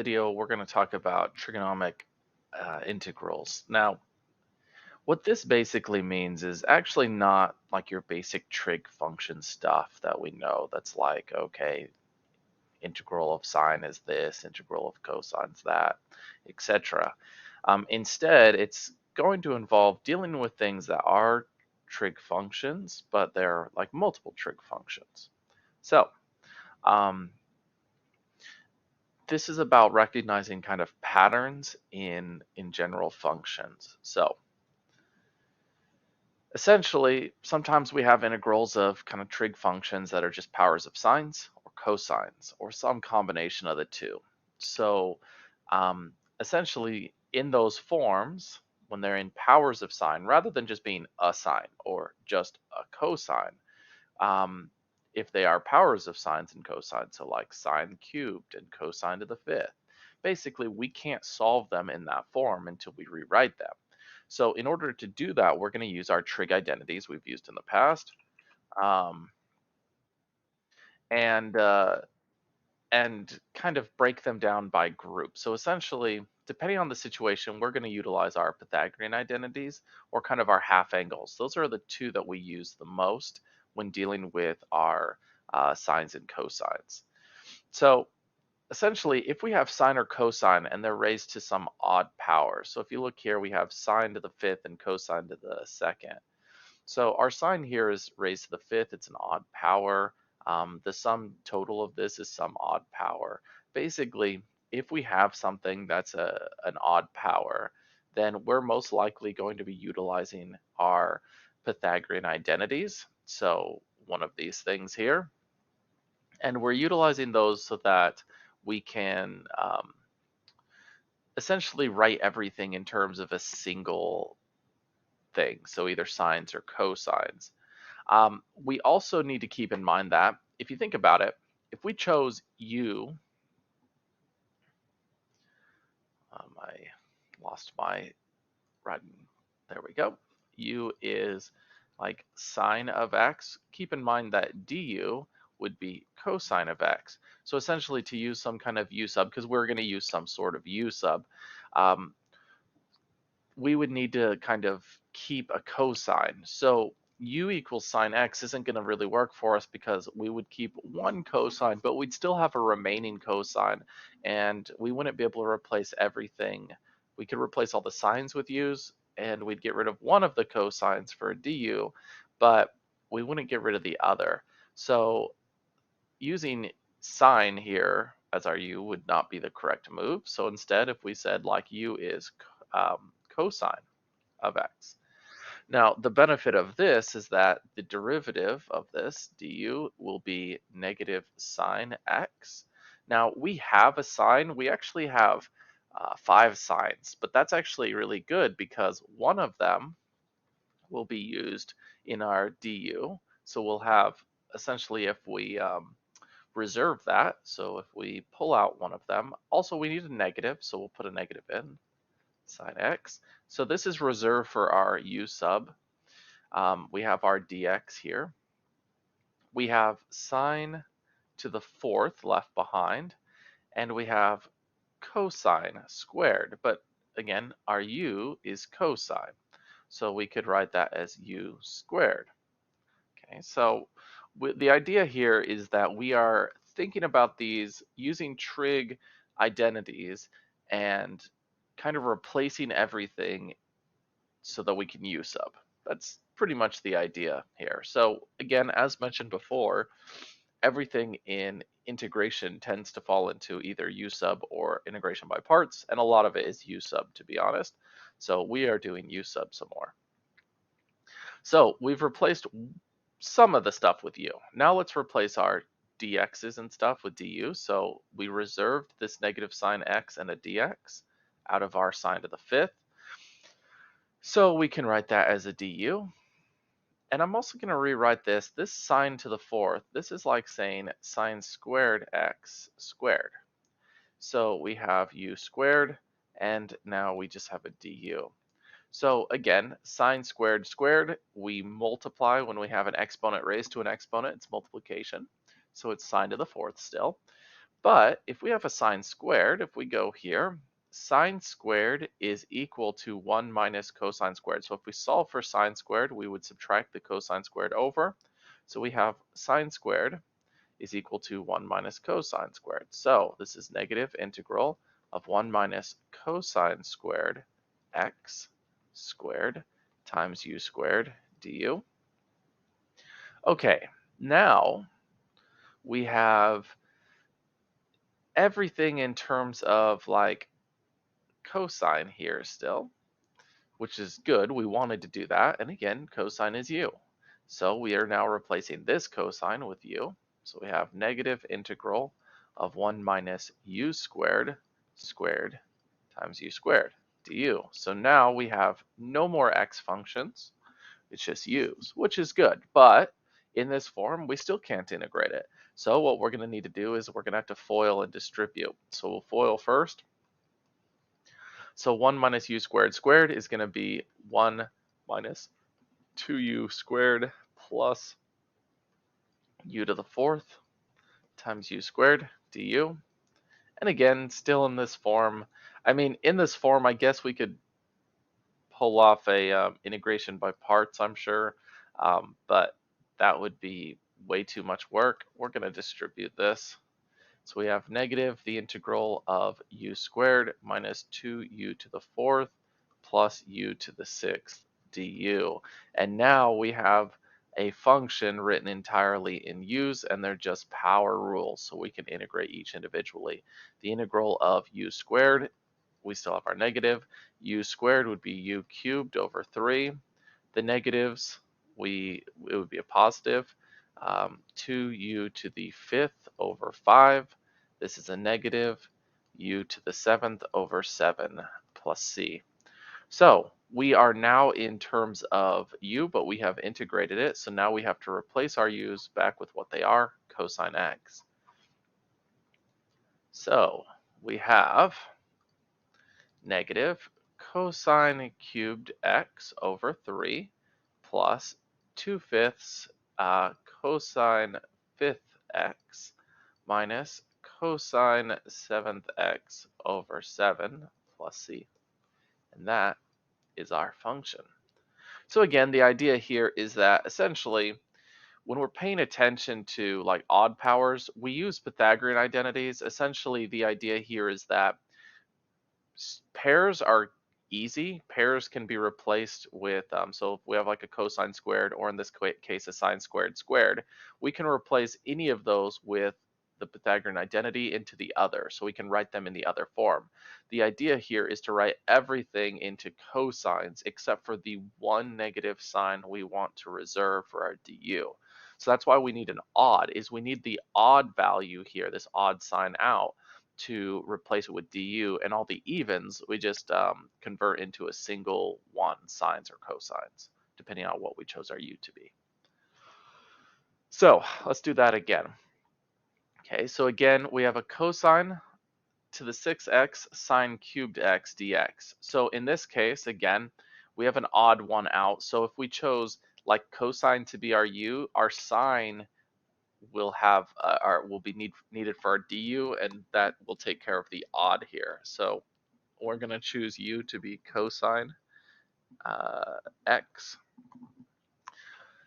Video, we're going to talk about trigonometric integrals. Now, what this basically means is actually not like your basic trig function stuff that we know. That's like, okay, integral of sine is this, integral of cosine is that, etc. Instead, it's going to involve dealing with things that are trig functions, but they're like multiple trig functions. So, um, this is about recognizing kind of patterns in general functions. So essentially, sometimes we have integrals of kind of trig functions that are just powers of sines or cosines or some combination of the two. So um, essentially, in those forms, when they're in powers of sine, rather than just being a sine or just a cosine, um, if they are powers of sines and cosines, so like sine cubed and cosine to the fifth, basically we can't solve them in that form until we rewrite them. So in order to do that, we're going to use our trig identities we've used in the past, um, and uh, and kind of break them down by group. So essentially, depending on the situation, we're going to utilize our Pythagorean identities or kind of our half angles. Those are the two that we use the most when dealing with our sines and cosines. So essentially, if we have sine or cosine and they're raised to some odd power, so if you look here, we have sine to the fifth and cosine to the second. So our sine here is raised to the fifth. It's an odd power. The sum total of this is some odd power. Basically, if we have something that's an odd power, then we're most likely going to be utilizing our Pythagorean identities. So one of these things here. And we're utilizing those so that we can essentially write everything in terms of a single thing. So either sines or cosines. We also need to keep in mind that if you think about it, if we chose u, I lost my writing. There we go. U is like sine of x. Keep in mind that du would be cosine of x. So essentially to use some kind of u sub, because we're going to use some sort of u sub, um, we would need to kind of keep a cosine. So u equals sine x isn't going to really work for us because we would keep one cosine, but we'd still have a remaining cosine, and we wouldn't be able to replace everything. We could replace all the sines with u's, and we'd get rid of one of the cosines for a du, but we wouldn't get rid of the other. So using sine here as our u would not be the correct move. So instead, if we said like u is cosine of x. Now, the benefit of this is that the derivative of this du will be negative sine x. Now, we have a sine. We actually have 5 sines, but that's actually really good because one of them will be used in our du. So we'll have essentially, if we reserve that, so if we pull out one of them, also we need a negative, so we'll put a negative in sine x. So this is reserved for our u sub. We have our dx here. We have sine to the fourth left behind, and we have cosine squared. But again, our u is cosine, so we could write that as u squared. Okay, so the idea here is that we are thinking about these using trig identities and kind of replacing everything so that we can u sub. That's pretty much the idea here. So again, as mentioned before, everything in integration tends to fall into either u sub or integration by parts, and a lot of it is u sub, to be honest. So we are doing u sub some more. So we've replaced some of the stuff with u. Now let's replace our dx's and stuff with du. So we reserved this negative sine x and a dx out of our sine to the fifth. So we can write that as a du. And I'm also going to rewrite this sine to the fourth. This is like saying sine squared x squared. So we have u squared, and now we just have a du. So again, sine squared squared, we multiply when we have an exponent raised to an exponent. It's multiplication. So it's sine to the fourth still. But if we have a sine squared, if we go here, sine squared is equal to 1 minus cosine squared. So if we solve for sine squared, we would subtract the cosine squared over. So we have sine squared is equal to 1 minus cosine squared. So this is negative integral of 1 minus cosine squared x squared times u squared du. Okay, now we have everything in terms of like cosine here still, which is good. We wanted to do that. And again, cosine is u. So we are now replacing this cosine with u. So we have negative integral of 1 minus u squared squared times u squared du. So now we have no more x functions. It's just u's, which is good. But in this form, we still can't integrate it. So what we're going to need to do is we're going to have to FOIL and distribute. So we'll FOIL first. So 1 minus u squared squared is going to be 1 minus 2u squared plus u to the fourth times u squared du. And again, still in this form. I mean, in this form, I guess we could pull off a integration by parts, I'm sure, but that would be way too much work. We're going to distribute this. So we have negative the integral of u squared minus 2u to the fourth plus u to the sixth du. And now we have a function written entirely in u's, and they're just power rules, so we can integrate each individually. The integral of u squared, we still have our negative. U squared would be u cubed over 3. The negatives, it would be a positive. 2u to the fifth over 5. This is a negative. U to the seventh over 7 plus c. So we are now in terms of u, but we have integrated it. So now we have to replace our u's back with what they are, cosine x. So we have negative cosine cubed x over 3 plus 2/5 cosine 5th x minus cosine 7th x over 7 plus c. And that is our function. So again, the idea here is that essentially when we're paying attention to like odd powers, we use Pythagorean identities. Essentially, the idea here is that pairs are easy. Pairs can be replaced with, so if we have like a cosine squared, or in this case, a sine squared squared, we can replace any of those with the Pythagorean identity into the other. So we can write them in the other form. The idea here is to write everything into cosines except for the one negative sign we want to reserve for our du. So that's why we need an odd, is we need the odd value here, this odd sign out, to replace it with du, and all the evens we just convert into a single one, sines or cosines, depending on what we chose our u to be. So let's do that again. Okay, so again we have a cosine to the 6x sine cubed x dx. So in this case, again, we have an odd one out. So if we chose like cosine to be our u, our sine will have will be needed for our du, and that will take care of the odd here. So we're going to choose u to be cosine x.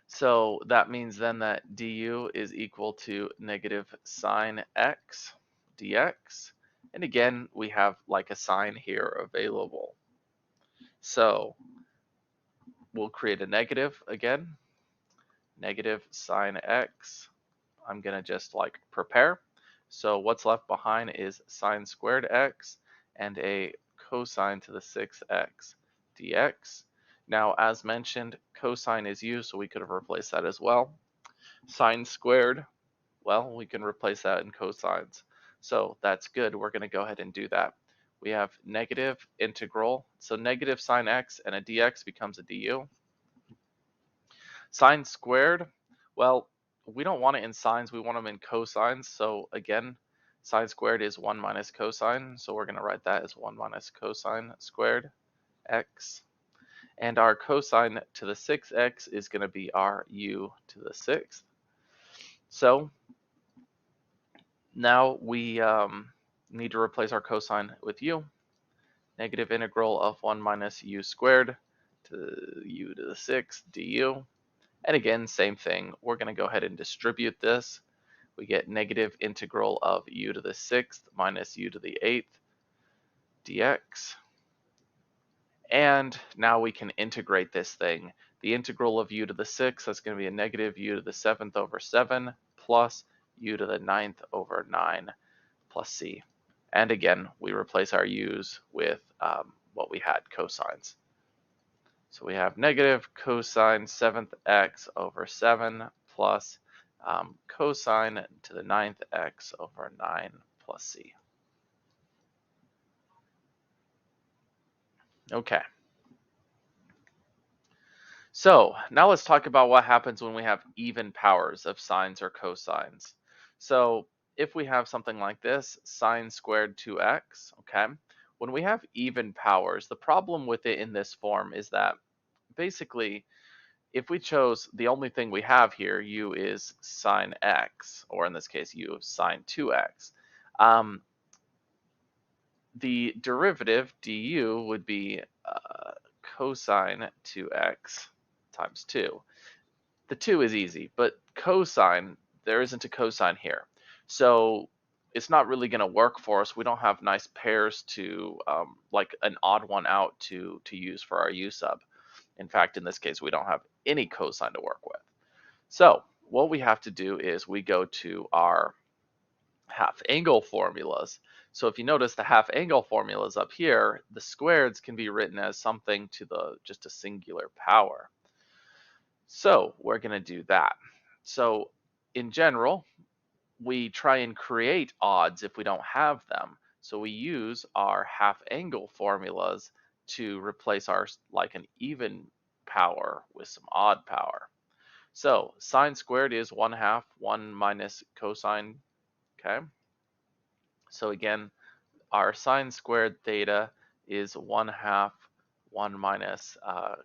So that means then that du is equal to negative sine x dx. And again, we have like a sign here available. So we'll create a negative again, negative sine x. I'm going to just like prepare. So what's left behind is sine squared x and a cosine to the 6x dx. Now, as mentioned, cosine is u, so we could have replaced that as well. Sine squared, well, we can replace that in cosines. So that's good. We're going to go ahead and do that. We have negative integral. So negative sine x and a dx becomes a du. Sine squared, well, we don't want it in sines, we want them in cosines. So again, sine squared is 1 minus cosine. So we're going to write that as 1 minus cosine squared x. And our cosine to the 6x is going to be our u to the 6th. So Now we need to replace our cosine with u. Negative integral of 1 minus u squared to u to the 6th du. And again, same thing. We're going to go ahead and distribute this. We get negative integral of u to the 6th minus u to the 8th dx. And now we can integrate this thing. The integral of u to the 6th, that's going to be a negative u to the 7th over 7 plus u to the 9th over 9 plus c. And again, we replace our u's with what we had, cosines. So we have negative cosine 7th x over 7 plus cosine to the 9th x over 9 plus c. Okay. So now let's talk about what happens when we have even powers of sines or cosines. So if we have something like this, sine squared 2x, okay? When we have even powers, the problem with it in this form is that basically, if we chose the only thing we have here, u is sine x, or in this case, u of sine 2x, the derivative du would be cosine 2x times 2. The 2 is easy, but cosine, there isn't a cosine here. So it's not really going to work for us. We don't have nice pairs to, like an odd one out to use for our u sub. In fact, in this case, we don't have any cosine to work with. So what we have to do is we go to our half angle formulas. So if you notice the half angle formulas up here, the squareds can be written as something to the just a singular power. So we're going to do that. So in general, we try and create odds if we don't have them. So we use our half angle formulas to replace our like an even power with some odd power. So sine squared is 1/2 1 minus cosine, okay? So again, our sine squared theta is 1/2 1 minus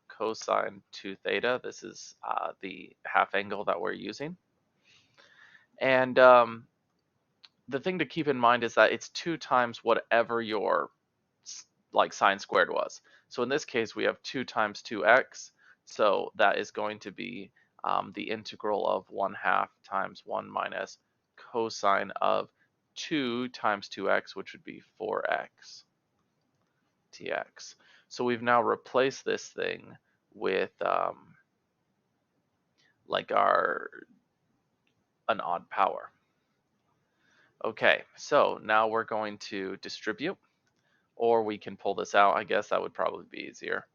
cosine 2 theta. This is the half angle that we're using. And the thing to keep in mind is that it's 2 times whatever your like sine squared was. So in this case, we have 2 times 2x. So that is going to be the integral of 1/2 times 1 minus cosine of 2 times 2x, which would be 4x dx. So we've now replaced this thing with like an odd power. Okay, so now we're going to distribute, or we can pull this out. I guess that would probably be easier.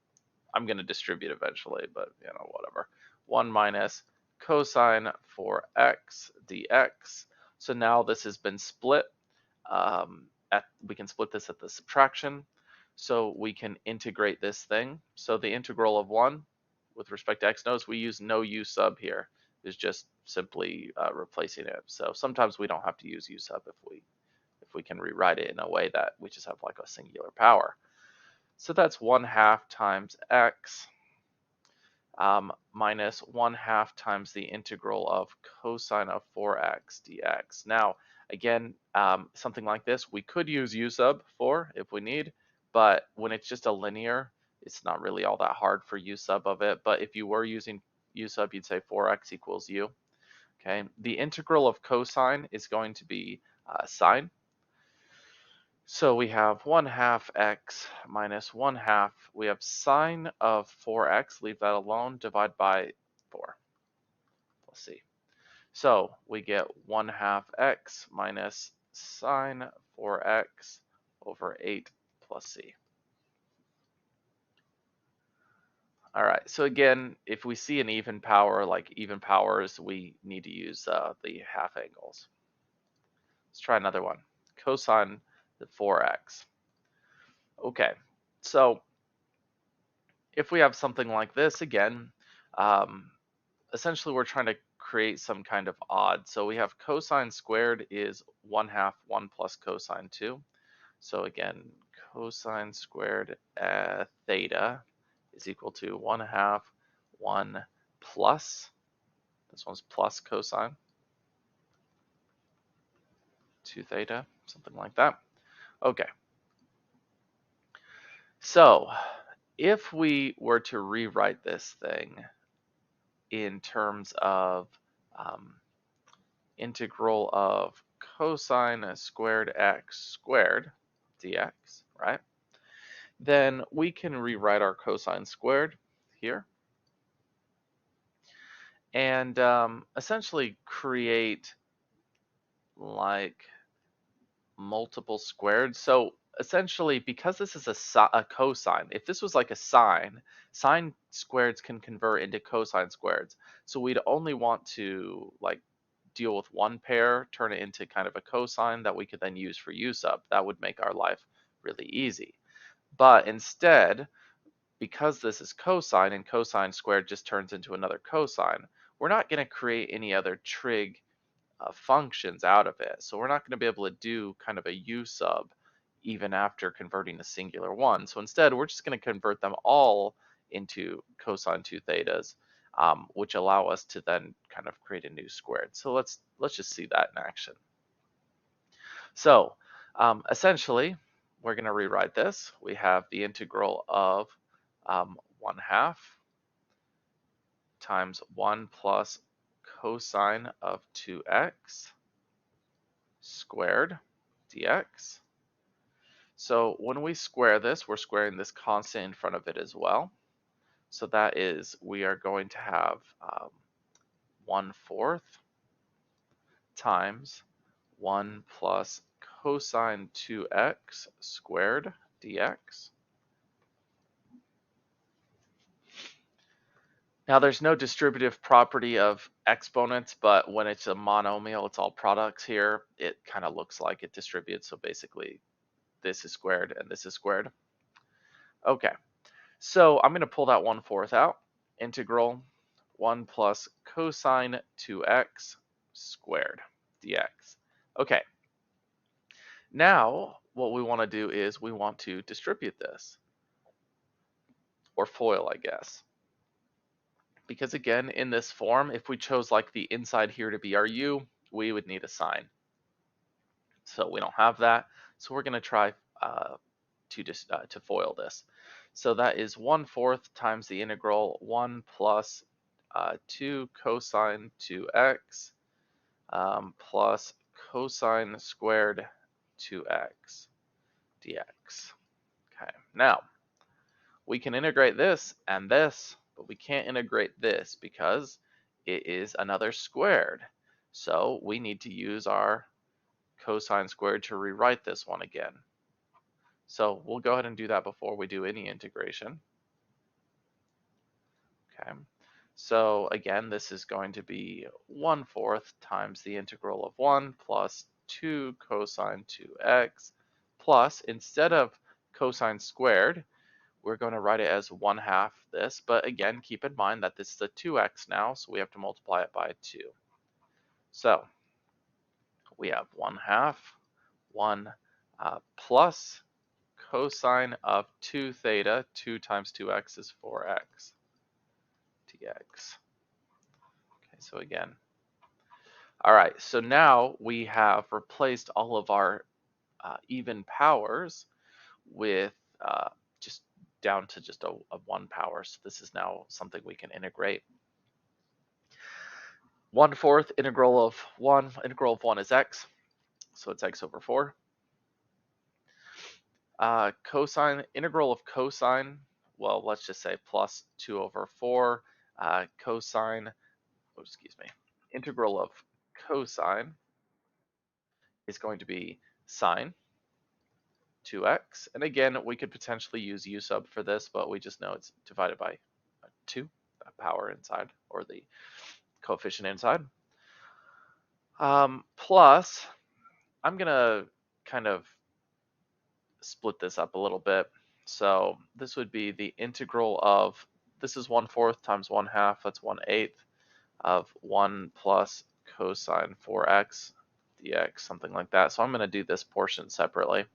I'm going to distribute eventually, but whatever. 1 minus cosine 4x dx. So now this has been split. We can split this at the subtraction. So we can integrate this thing. So the integral of 1 with respect to x, notice we use no u sub here. It's just simply replacing it. So sometimes we don't have to use u sub if we can rewrite it in a way that we just have like a singular power. So that's 1/2 times x minus 1/2 times the integral of cosine of 4x dx. Now, again, something like this, we could use u sub for if we need, but when it's just a linear, it's not really all that hard for u sub of it. But if you were using u sub, you'd say 4x equals u. Okay, the integral of cosine is going to be sine. So we have 1/2 x minus 1/2. We have sine of 4x, leave that alone, divide by 4. Let's see. So we get 1/2 x minus sine 4x over 8 plus c. All right, so again, if we see an even power, like even powers, we need to use the half angles. Let's try another one. Cosine the 4x. Okay, so if we have something like this, again, essentially we're trying to create some kind of odd. So we have cosine squared is 1/2 1 plus cosine 2. So again, cosine squared theta is equal to 1/2 1 plus, this one's plus cosine 2 theta, something like that. Okay. So if we were to rewrite this thing in terms of um, integral of cosine squared x squared dx, right? Then we can rewrite our cosine squared here and essentially create like multiple squared. So essentially, because this is a cosine, if this was like a sine, sine squareds can convert into cosine squareds. So we'd only want to like deal with one pair, turn it into kind of a cosine that we could then use for u sub. That would make our life really easy. But instead, because this is cosine and cosine squared just turns into another cosine, we're not going to create any other trig functions out of it. So we're not going to be able to do kind of a u sub even after converting a singular one. So instead, we're just going to convert them all into cosine 2 thetas, which allow us to then kind of create a new squared. So let's just see that in action. So essentially, we're going to rewrite this. We have the integral of 1/2 times 1 plus cosine of 2x squared dx. So when we square this, we're squaring this constant in front of it as well. So that is, we are going to have 1/4 times 1 plus cosine 2x squared dx. Now there's no distributive property of exponents, but when it's a monomial, it's all products here, it kind of looks like it distributes. So basically this is squared and this is squared. Okay, so I'm going to pull that 1/4 out. Integral 1 plus cosine 2x squared dx. Okay, now what we want to do is we want to distribute this, or FOIL, I guess. Because again, in this form, if we chose like the inside here to be our u, we would need a sign. So we don't have that. So we're going to try to FOIL this. So that is 1/4 times the integral 1 plus 2 cosine 2x plus cosine squared 2x dx. Okay, now we can integrate this and this, but we can't integrate this because it is another squared. So we need to use our cosine squared to rewrite this one again. So we'll go ahead and do that before we do any integration. Okay, so again, this is going to be 1/4 times the integral of 1 plus 2 cosine 2x plus, instead of cosine squared, we're going to write it as 1/2 this, but again, keep in mind that this is a 2x now, so we have to multiply it by 2. So we have 1/2, 1 plus cosine of 2 theta, 2 times 2x is 4x dx. Okay, so again, all right, so now we have replaced all of our even powers with just down to just a 1 power. So this is now something we can integrate. 1/4 integral of 1 is x, so it's x over 4. Cosine, integral of cosine, well, let's just say plus 2 over 4. Cosine, oh, excuse me, integral of cosine is going to be sine 2x. And again, we could potentially use u sub for this, but we just know it's divided by 2, power inside, or the coefficient inside. Plus, I'm going to kind of split this up a little bit. So this would be the integral of, this is 1/4 times 1/2, that's 1/8 of 1 plus cosine 4x dx, something like that. So I'm going to do this portion separately,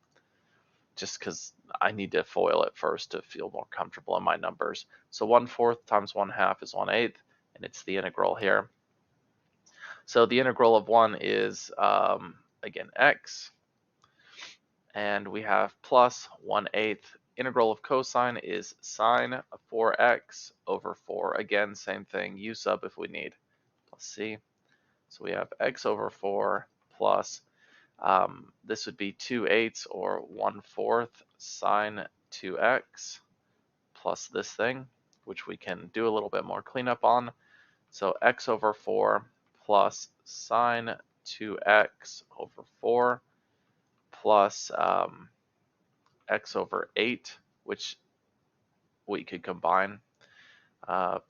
just because I need to FOIL it first to feel more comfortable in my numbers. So 1/4 times 1/2 is 1/8, and it's the integral here. So the integral of 1 is again, x. And we have plus 1/8. Integral of cosine is sine of 4x over 4. Again, same thing, u sub if we need, plus c. So we have x over 4 plus, this would be 2/8 or 1/4 sine 2x plus this thing, which we can do a little bit more cleanup on. So x over 4 plus sine 2x over 4 plus x over 8, which we could combine,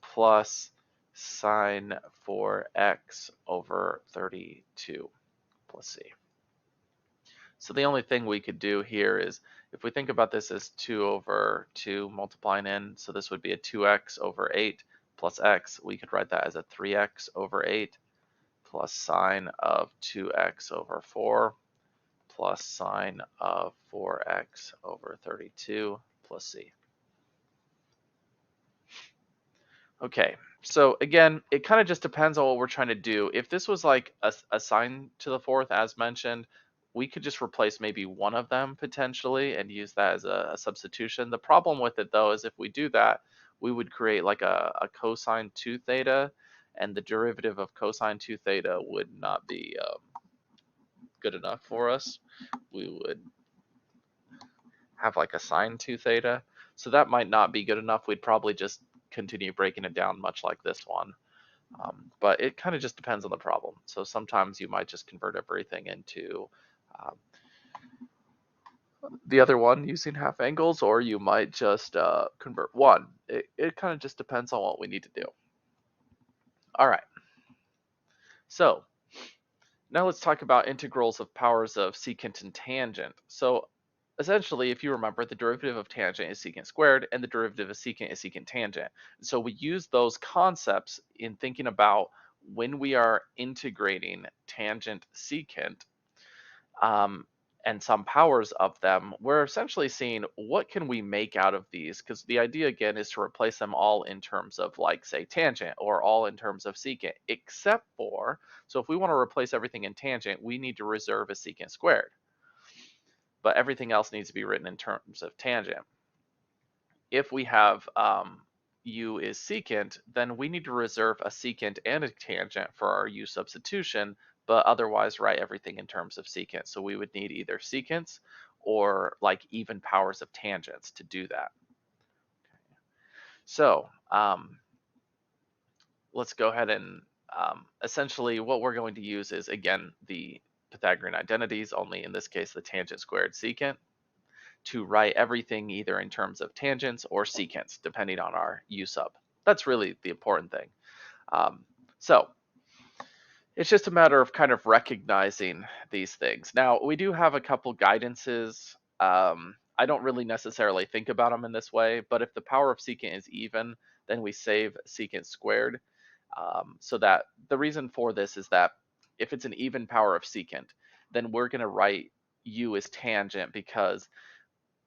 plus sine 4x over 32 plus c. So the only thing we could do here is, if we think about this as 2 over 2 multiplying in, so this would be a 2x over 8 plus x, we could write that as a 3x over 8 plus sine of 2x over 4 plus sine of 4x over 32 plus c. Okay, so again, it kind of just depends on what we're trying to do. If this was like a sine to the fourth, as mentioned, we could just replace maybe one of them potentially and use that as a substitution. The problem with it though is if we do that, we would create like a cosine 2 theta, and the derivative of cosine 2 theta would not be good enough for us. We would have like a sine 2 theta. So that might not be good enough. We'd probably just continue breaking it down much like this one. But it kind of just depends on the problem. So sometimes you might just convert everything into um, the other one using half angles, or you might just convert one. It kind of just depends on what we need to do. All right. So now let's talk about integrals of powers of secant and tangent. So essentially, if you remember, the derivative of tangent is secant squared, and the derivative of secant is secant tangent. So we use those concepts in thinking about when we are integrating tangent secant, and some powers of them, we're essentially seeing what can we make out of these, because the idea again is to replace them all in terms of, like, say, tangent, or all in terms of secant, except for, so if we want to replace everything in tangent, we need to reserve a secant squared, but everything else needs to be written in terms of tangent. If we have u is secant, then we need to reserve a secant and a tangent for our u substitution, but otherwise write everything in terms of secant. So we would need either secants or like even powers of tangents to do that. So let's go ahead and essentially what we're going to use is, again, the Pythagorean identities, only in this case the tangent squared secant, to write everything either in terms of tangents or secants, depending on our u sub. That's really the important thing. So it's just a matter of kind of recognizing these things. Now, we do have a couple guidances. I don't really necessarily think about them in this way, but if the power of secant is even, then we save secant squared. So that the reason for this is that if it's an even power of secant, then we're going to write u as tangent, because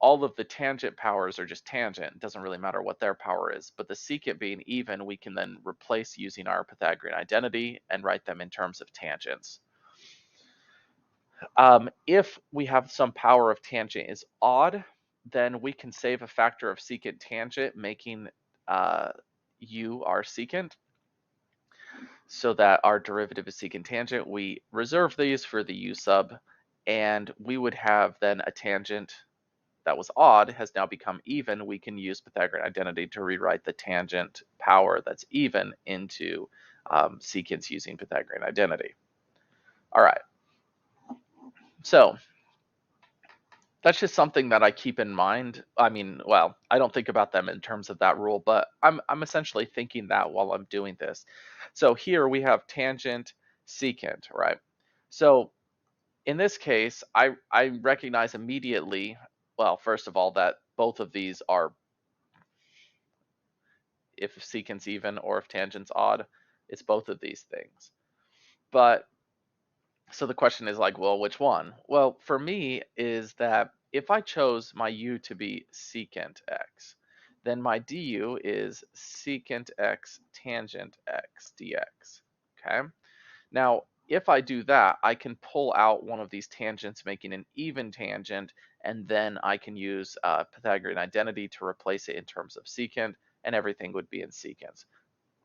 all of the tangent powers are just tangent. It doesn't really matter what their power is. But the secant being even, we can then replace using our Pythagorean identity and write them in terms of tangents. If we have some power of tangent is odd, then we can save a factor of secant tangent, making u our secant, so that our derivative is secant tangent. We reserve these for the u sub, and we would have then a tangent that was odd has now become even. We can use Pythagorean identity to rewrite the tangent power that's even into secants using Pythagorean identity. All right, so that's just something that I keep in mind. I mean, well, I don't think about them in terms of that rule, but I'm essentially thinking that while I'm doing this. So here we have tangent secant, right? So in this case, I recognize immediately, well, first of all, that both of these are, if secant's even or if tangent's odd, it's both of these things. But so the question is like, well, which one? Well, for me is that if I chose my u to be secant x, then my du is secant x tangent x dx. Okay. Now, if I do that, I can pull out one of these tangents, making an even tangent, and then I can use Pythagorean identity to replace it in terms of secant, and everything would be in secant,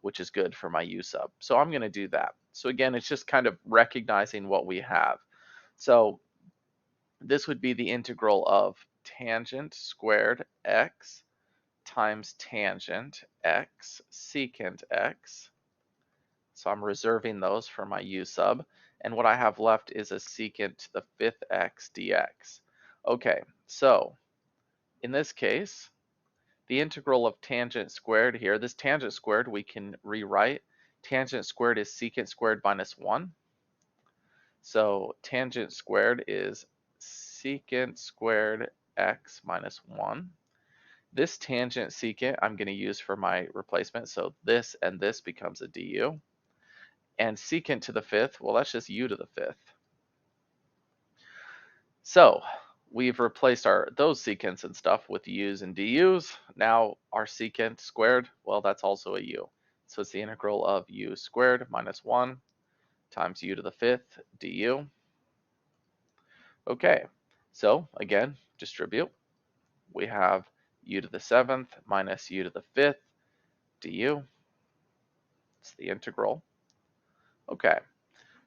which is good for my u sub. So I'm going to do that. So again, it's just kind of recognizing what we have. So this would be the integral of tangent squared x times tangent x secant x. So I'm reserving those for my u sub. And what I have left is a secant to the fifth x dx. Okay, so in this case, the integral of tangent squared here, this tangent squared we can rewrite. Tangent squared is secant squared minus 1. So tangent squared is secant squared x minus 1. This tangent secant I'm going to use for my replacement, so this and this becomes a du. And secant to the fifth, well, that's just u to the fifth. So we've replaced those secants and stuff with u's and du's. Now our secant squared, well, that's also a u. So it's the integral of u squared minus 1 times u to the fifth du. Okay, so again, distribute. We have u to the seventh minus u to the fifth du. It's the integral. Okay,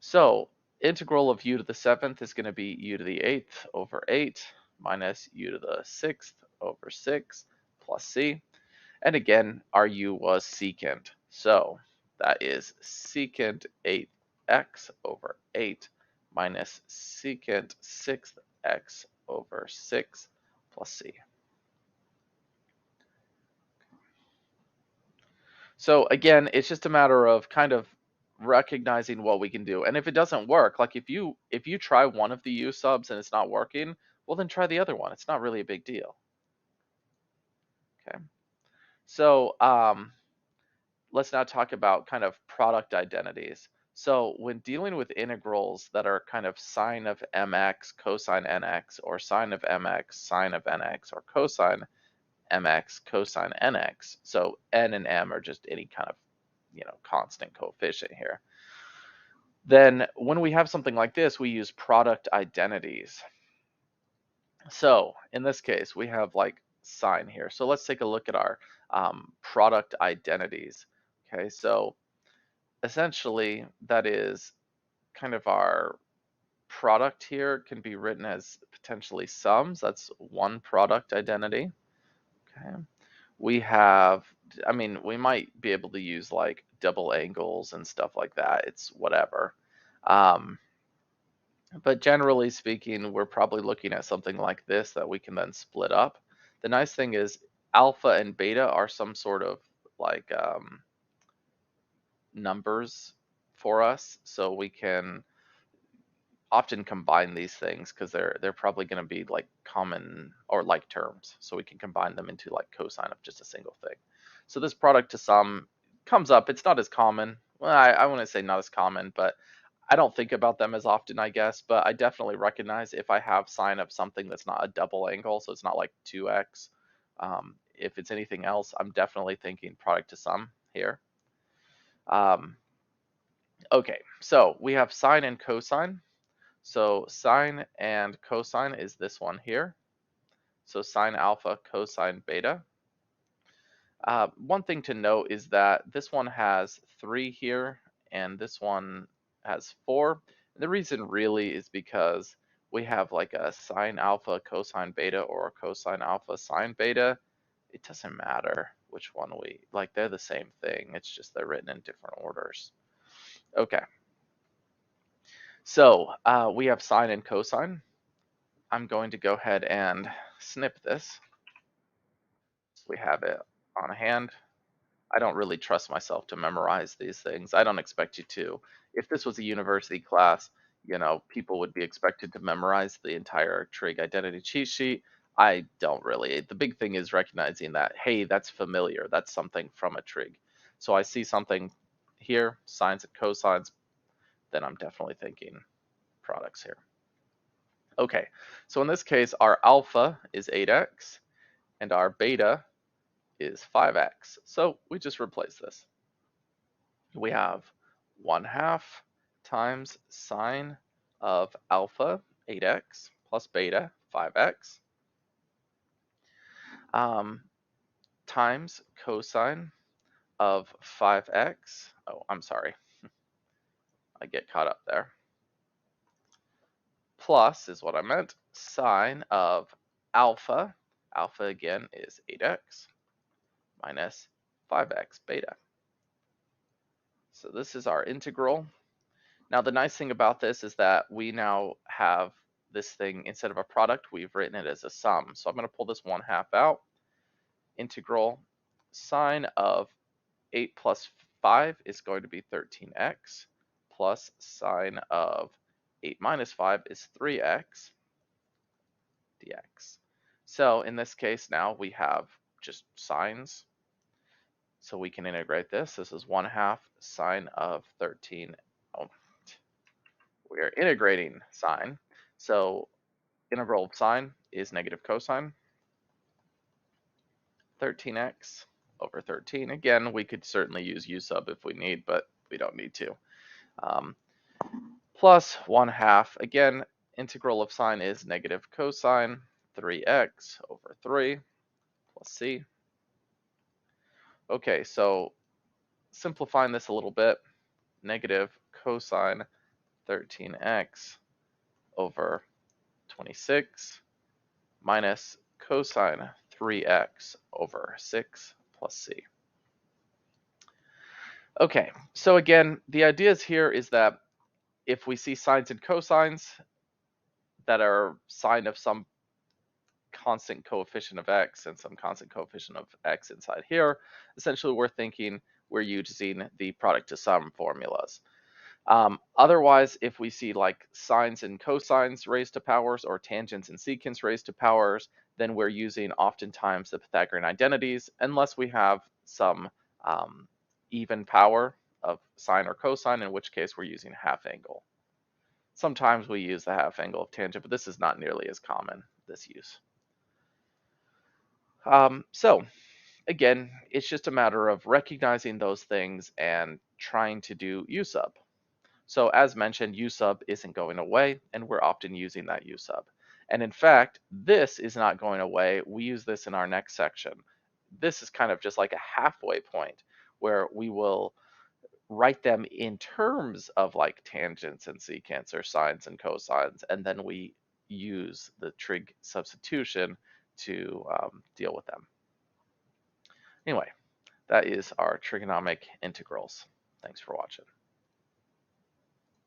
so integral of u to the seventh is going to be u to the eighth over 8 minus u to the sixth over 6 plus c. And again, our u was secant. So that is secant 8x over 8 minus secant 6x over 6 plus c. So again, it's just a matter of kind of recognizing what we can do. And if it doesn't work, like if you try one of the U subs and it's not working, well then try the other one. It's not really a big deal. Okay. So let's now talk about kind of product identities. So when dealing with integrals that are kind of sine of mx, cosine nx, or sine of mx, sine of nx, or cosine mx, cosine nx, so n and m are just any kind of constant coefficient here. Then when we have something like this, we use product identities. So in this case, we have like sine here. So let's take a look at our product identities. Okay, so essentially that is kind of our product here can be written as potentially sums. That's one product identity. Okay. We have, I mean, we might be able to use like double angles and stuff like that. It's whatever. But generally speaking, we're probably looking at something like this that we can then split up. The nice thing is alpha and beta are some sort of like numbers for us, so we can often combine these things because they're probably going to be like common or like terms, so we can combine them into like cosine of just a single thing. So this product to sum comes up. It's not as common. Well, I wouldn't say not as common, but I don't think about them as often, I guess. But I definitely recognize if I have sine of something that's not a double angle, so it's not like 2x. If it's anything else, I'm definitely thinking product to sum here. Okay, so we have sine and cosine. So sine and cosine is this one here. So sine alpha, cosine beta. One thing to note is that this one has 3 here, and this one has 4. And the reason really is because we have like a sine alpha, cosine beta, or a cosine alpha, sine beta. It doesn't matter which one we, like they're the same thing. It's just they're written in different orders. Okay. So we have sine and cosine. I'm going to go ahead and snip this. We have it on hand. I don't really trust myself to memorize these things. I don't expect you to. If this was a university class, people would be expected to memorize the entire trig identity cheat sheet. I don't really. The big thing is recognizing that, hey, that's familiar. That's something from a trig. So I see something here, sines and cosines, then I'm definitely thinking products here. Okay, so in this case, our alpha is 8x and our beta is 5x. So we just replace this. We have 1/2 times sine of alpha, 8x, plus beta, 5x, times cosine of 5x. Oh, I'm sorry. I get caught up there. Plus is what I meant, sine of alpha. Alpha again is 8x minus 5x beta. So this is our integral. Now the nice thing about this is that we now have this thing, instead of a product, we've written it as a sum. So I'm going to pull this 1/2 out. Integral sine of 8 plus 5 is going to be 13x, plus sine of 8 minus 5 is 3x dx. So in this case now we have just sines. So we can integrate this. This is 1/2 sine of 13. Oh, we are integrating sine. So integral of sine is negative cosine. 13x over 13. Again, we could certainly use u sub if we need, but we don't need to. Plus 1/2. Again, integral of sine is negative cosine 3x over 3 plus c. Okay, so simplifying this a little bit, negative cosine 13x over 26 minus cosine 3x over 6 plus c. Okay, so again, the ideas here is that if we see sines and cosines that are sine of some constant coefficient of x and some constant coefficient of x inside here, essentially we're thinking we're using the product to sum formulas. Otherwise, if we see like sines and cosines raised to powers or tangents and secants raised to powers, then we're using oftentimes the Pythagorean identities, unless we have some even power of sine or cosine, in which case we're using half angle. Sometimes we use the half angle of tangent, but this is not nearly as common, this use. So again, it's just a matter of recognizing those things and trying to do u sub. So as mentioned, u sub isn't going away, and we're often using that u sub. And in fact, this is not going away. We use this in our next section. This is kind of just like a halfway point where we will write them in terms of like tangents and secants or sines and cosines, and then we use the trig substitution to deal with them. Anyway, that is our trigonometric integrals. Thanks for watching.